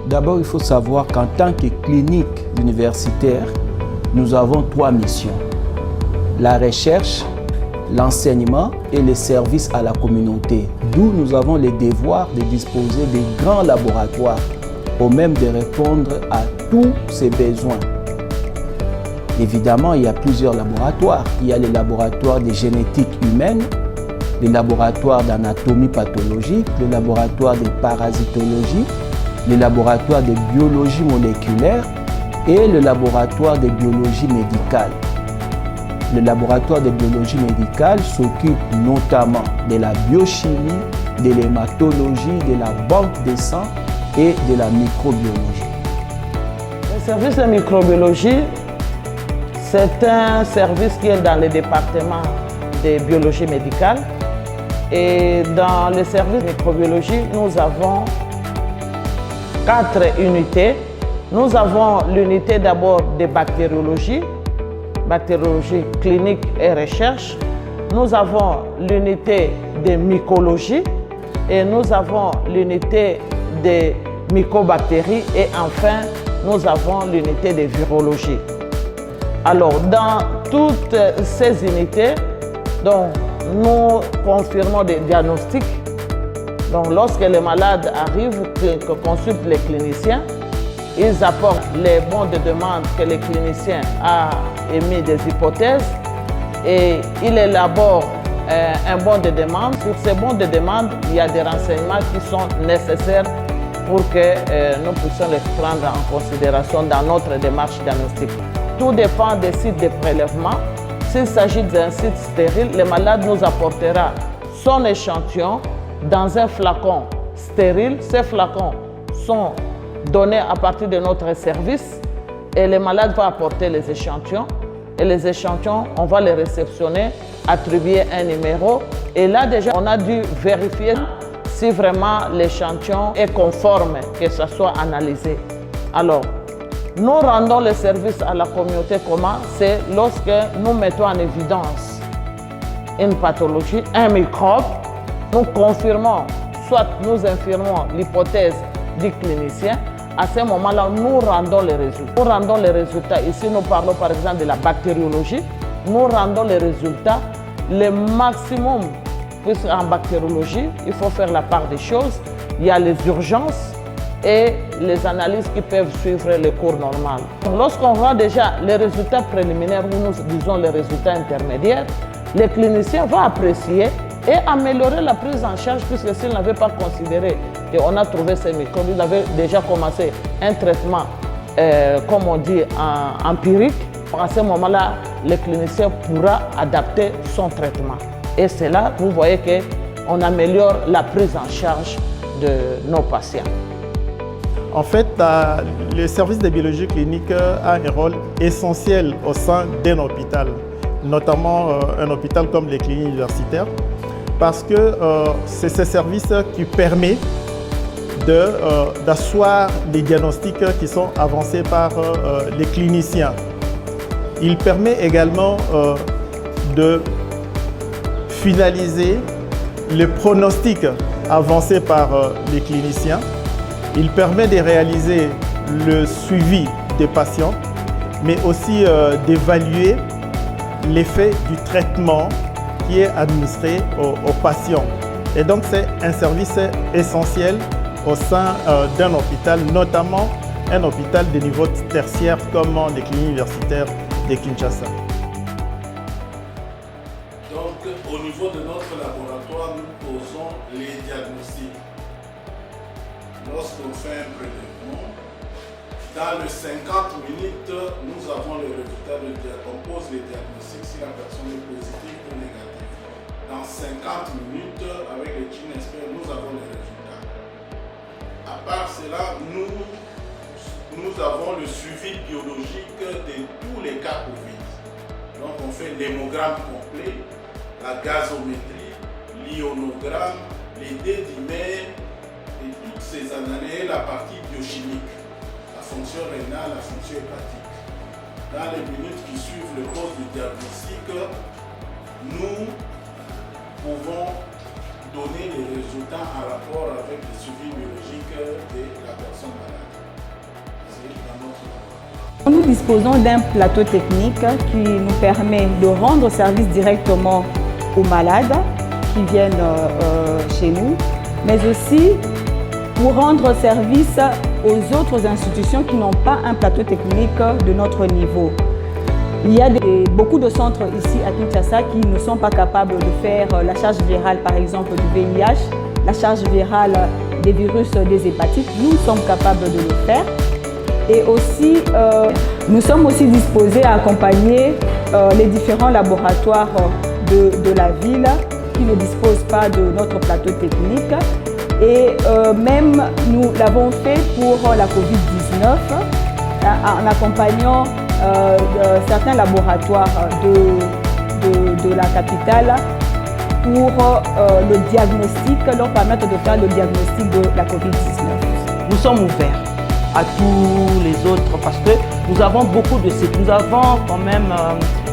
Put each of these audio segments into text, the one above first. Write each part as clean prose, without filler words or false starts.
D'abord, il faut savoir qu'en tant que clinique universitaire, nous avons 3 missions. La recherche, l'enseignement et les services à la communauté. D'où nous avons le devoir de disposer de grands laboratoires, au même de répondre à tous ces besoins. Évidemment, il y a plusieurs laboratoires. Il y a les laboratoires de génétique humaine, les laboratoires d'anatomie pathologique, les laboratoires de parasitologie, les laboratoires de biologie moléculaire et le laboratoire de biologie médicale. Le laboratoire de biologie médicale s'occupe notamment de la biochimie, de l'hématologie, de la banque de sang et de la microbiologie. Le service de microbiologie, c'est un service qui est dans le département de biologie médicale. Et dans le service de microbiologie, nous avons 4 unités. Nous avons l'unité d'abord de bactériologie clinique et recherche. Nous avons l'unité de mycologie et nous avons l'unité de mycobactéries et enfin, nous avons l'unité de virologie. Alors, dans toutes ces unités, donc, nous confirmons des diagnostics. Donc, lorsque les malades arrivent, que consultent les cliniciens, ils apportent les bons de demande que les cliniciens ont émis des hypothèses et ils élaborent un bon de demande. Sur ces bons de demande, il y a des renseignements qui sont nécessaires pour que nous puissions les prendre en considération dans notre démarche diagnostique. Tout dépend des sites de prélèvement. S'il s'agit d'un site stérile, le malade nous apportera son échantillon dans un flacon stérile. Ces flacons sont donnés à partir de notre service et le malade va apporter les échantillons. Et les échantillons, on va les réceptionner, attribuer un numéro. Et là déjà, on a dû vérifier si vraiment l'échantillon est conforme, que ça soit analysé. Alors, nous rendons le service à la communauté comment? C'est lorsque nous mettons en évidence une pathologie, un microbe, nous confirmons, soit nous infirmons l'hypothèse du clinicien. À ce moment-là, nous rendons les résultats. Nous rendons les résultats. Ici, nous parlons par exemple de la bactériologie. Nous rendons les résultats le maximum, puisqu'en bactériologie, il faut faire la part des choses. Il y a les urgences et les analyses qui peuvent suivre le cours normal. Lorsqu'on rend déjà les résultats préliminaires ou nous disons les résultats intermédiaires, le clinicien va apprécier et améliorer la prise en charge puisque s'il n'avait pas considéré qu'on a trouvé ces microbes, il avait déjà commencé un traitement, comme on dit, empirique. À ce moment-là, le clinicien pourra adapter son traitement. Et c'est là, vous voyez qu'on améliore la prise en charge de nos patients. En fait, le service de biologie clinique a un rôle essentiel au sein d'un hôpital, notamment un hôpital comme les cliniques universitaires, parce que c'est ce service qui permet d'asseoir les diagnostics qui sont avancés par les cliniciens. Il permet également de finaliser les pronostics avancés par les cliniciens. Il permet de réaliser le suivi des patients, mais aussi d'évaluer l'effet du traitement qui est administré aux patients. Et donc c'est un service essentiel au sein d'un hôpital, notamment un hôpital de niveau tertiaire comme les cliniques universitaires de Kinshasa. Donc au niveau de notre laboratoire, nous posons les diagnostics. Lorsqu'on fait un prélèvement, dans les 50 minutes, nous avons le résultat on pose les diagnostics si la personne est positive ou négative. Dans 50 minutes, avec les gènes experts, nous avons les résultats. À part cela, nous avons le suivi biologique de tous les cas Covid. Donc on fait l'hémogramme complet, la gazométrie, l'ionogramme, les dédimères, et toutes ces analyses, la partie biochimique, la fonction rénale, la fonction hépatique. Dans les minutes qui suivent le poste de diagnostic, nous pouvons donner les résultats en rapport avec le suivi biologique de la personne malade. C'est dans notre laboratoire. Nous disposons d'un plateau technique qui nous permet de rendre service directement aux malades qui viennent chez nous, mais aussi pour rendre service aux autres institutions qui n'ont pas un plateau technique de notre niveau. Il y a beaucoup de centres ici à Kinshasa qui ne sont pas capables de faire la charge virale, par exemple, du VIH, la charge virale des virus des hépatites. Nous sommes capables de le faire. Et aussi, nous sommes aussi disposés à accompagner les différents laboratoires de la ville qui ne disposent pas de notre plateau technique. Et même nous l'avons fait pour la Covid-19 en accompagnant certains laboratoires de la capitale pour le diagnostic, leur permettre de faire le diagnostic de la Covid-19. Nous sommes ouverts à tous les autres parce que nous avons beaucoup de sites. Nous avons quand même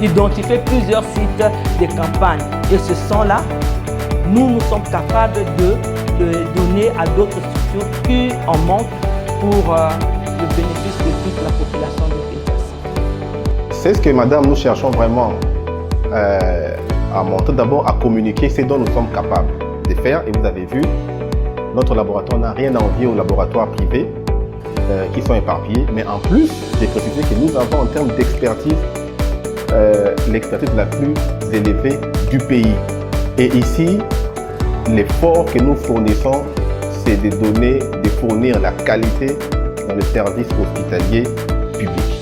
identifié plusieurs sites de campagne. Et ce sont-là, nous sommes capables de donner à d'autres structures qui en manquent pour le bénéfice de toute la population de Kinshasa. C'est ce que, madame, nous cherchons vraiment à montrer, d'abord à communiquer ce dont nous sommes capables de faire. Et vous avez vu, notre laboratoire n'a rien à envier aux laboratoires privés qui sont éparpillés. Mais en plus, j'ai précisé que nous avons en termes d'expertise, l'expertise la plus élevée du pays. Et ici, l'effort que nous fournissons, c'est de fournir la qualité dans le service hospitalier public.